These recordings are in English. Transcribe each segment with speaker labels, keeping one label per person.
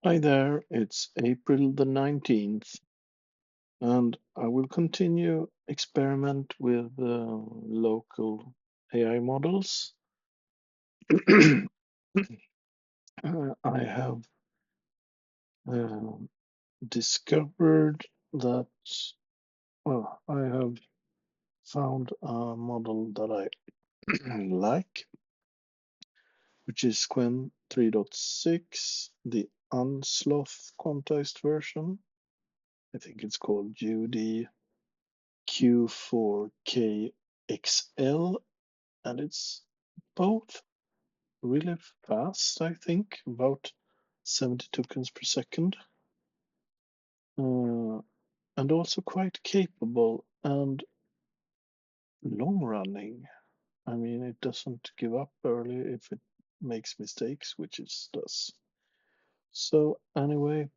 Speaker 1: Hi there, it's April the 19th, and I will continue experiment with local AI models. I have uh, discovered that, well, I have found a model that I like, which is Qwen 3.6, the unsloth quantized version. I think it's called UD Q4KXL, and it's both really fast, I think, about 70 tokens per second, uh, and also quite capable and long running. I mean, it doesn't give up early if it makes mistakes, which it does. So, anyway,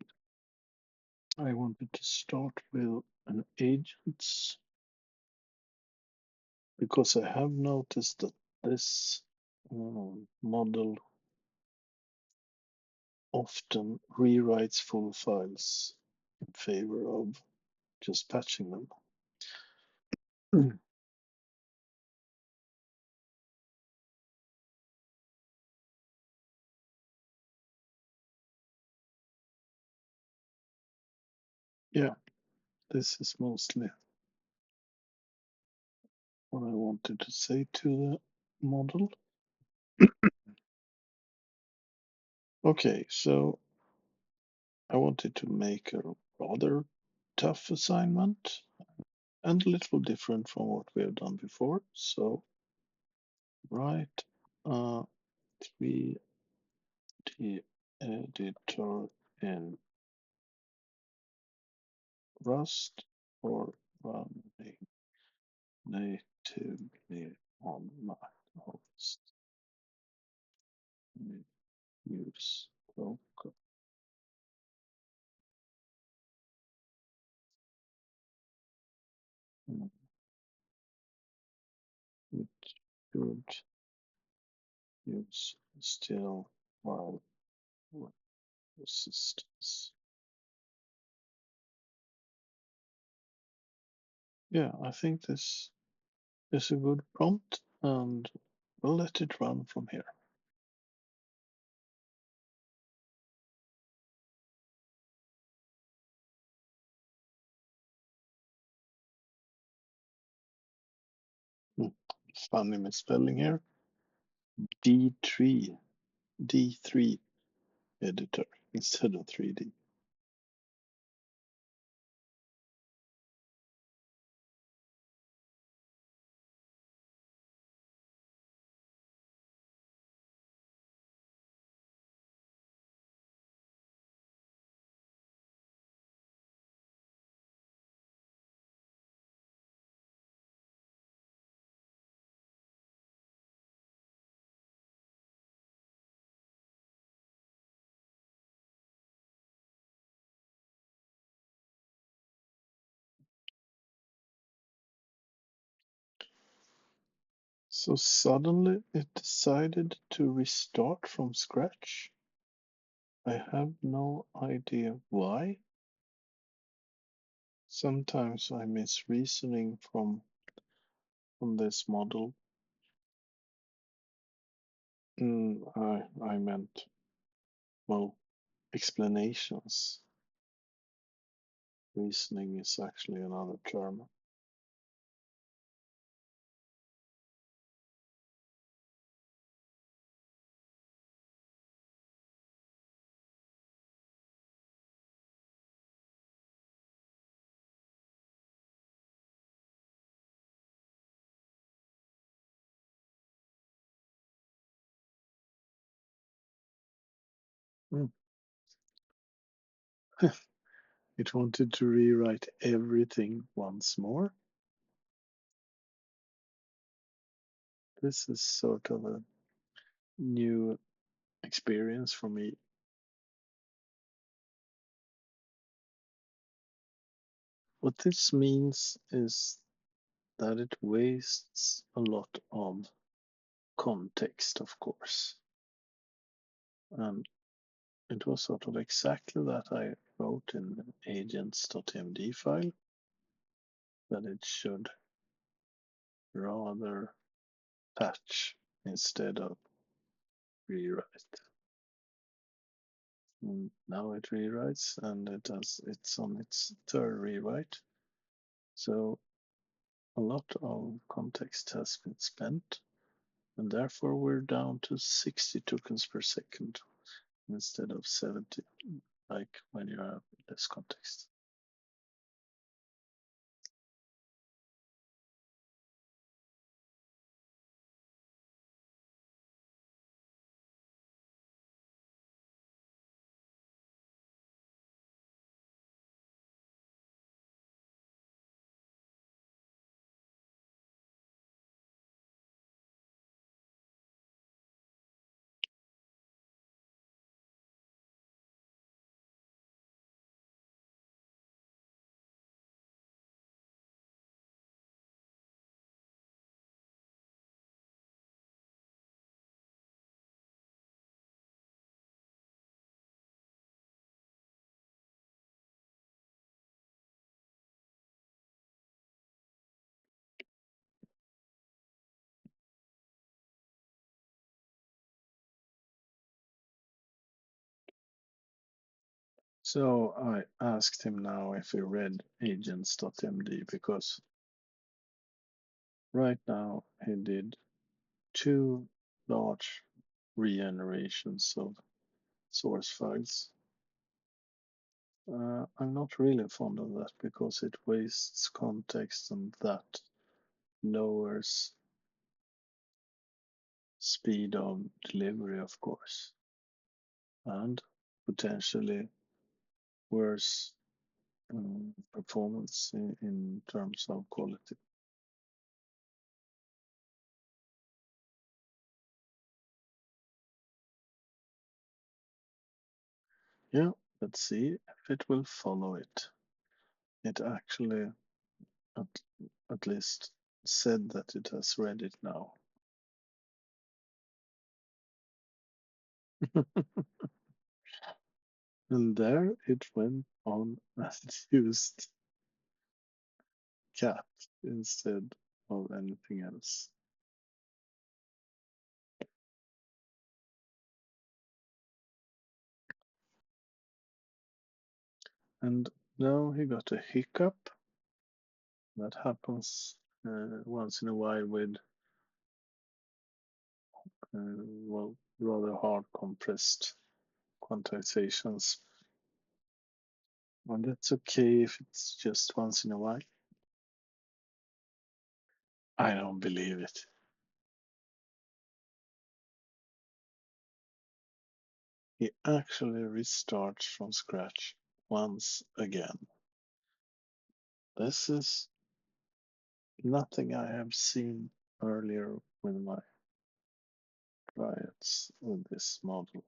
Speaker 1: I wanted to start with an agents because I have noticed that this model often rewrites full files in favor of just patching them. Yeah, this is mostly what I wanted to say to the model. Okay, so I wanted to make a rather tough assignment and a little different from what we have done before. So write a 3D editor in Rust for running natively on MacOS. Use local. It should use still while resistance. Yeah, I think this is a good prompt, and we'll let it run from here. Hmm. Funny misspelling here. D3, D3 editor instead of 3D. So suddenly it decided to restart from scratch. I have no idea why. Sometimes I miss reasoning from this model. I meant, well, explanations. Reasoning is actually another term. Hmm. It wanted to rewrite everything once more. This is sort of a new experience for me. What this means is that it wastes a lot of context, of course. And it was sort of exactly that I wrote in agents.md file, that it should rather patch instead of rewrite. And now it rewrites, and it's on its third rewrite. So a lot of context has been spent, and therefore we're down to 60 tokens per second instead of 70, like when you have less context. So I asked him now if he read agents.md, because right now he did two large regenerations of source files. I'm not really fond of that because it wastes context, and that lowers speed of delivery, of course, and potentially worse performance in terms of quality. Yeah, let's see if it will follow it. It actually at, at least said that it has read it now. And there it went on and used cat instead of anything else. And now he got a hiccup. That happens once in a while with well, rather hard compressed quantizations. And that's okay if it's just once in a while. I don't believe it. He actually restarts from scratch once again. This is nothing I have seen earlier with my trials with this model.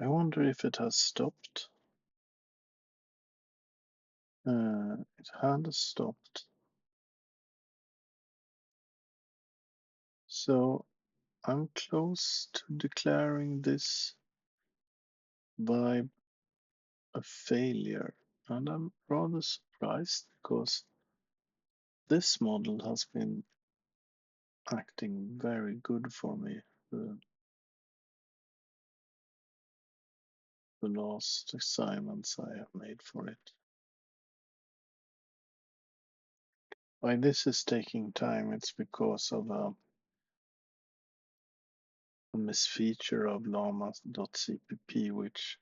Speaker 1: I wonder if it has stopped. It had stopped. So I'm close to declaring this by a failure, and I'm rather surprised because this model has been acting very good for me. the last assignments I have made for it. Why this is taking time, it's because of a misfeature of llama.cpp, which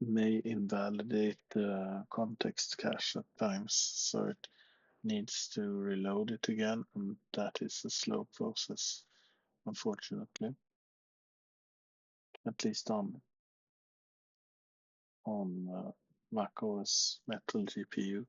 Speaker 1: may invalidate the context cache at times, so it needs to reload it again, and that is a slow process, unfortunately, at least on MacOS Metal GPU.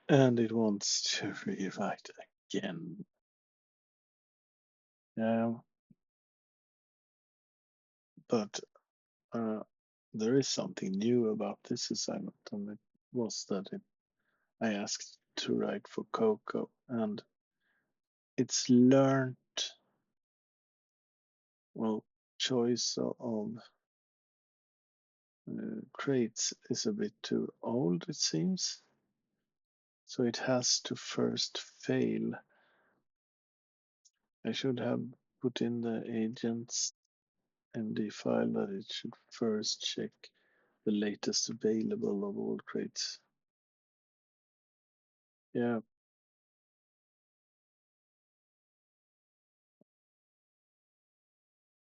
Speaker 1: And it wants to rewrite again. But there is something new about this assignment, and it was that I asked to write for Cocoa, and it's learned, well, choice of traits is a bit too old, it seems. So it has to first fail. I should have put in the agent's MD file that it should first check the latest available of all traits. Yeah,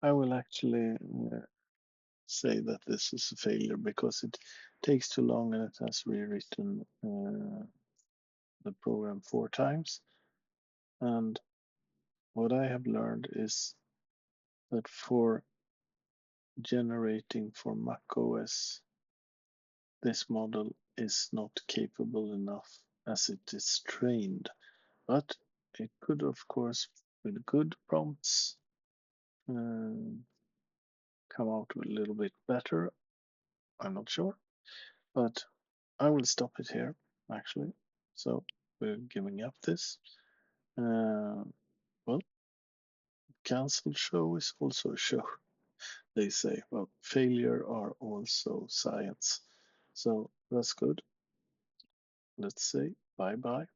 Speaker 1: I will actually say that this is a failure because it takes too long and it has rewritten the program 4 times. And what I have learned is that for generating for macOS, this model is not capable enough as it is trained. But it could, of course, with good prompts, come out a little bit better. I'm not sure. But I will stop it here, actually. So we're giving up this. Well, cancelled show is also a show, they say. Well, failure are also science. So that's good. Let's say bye bye.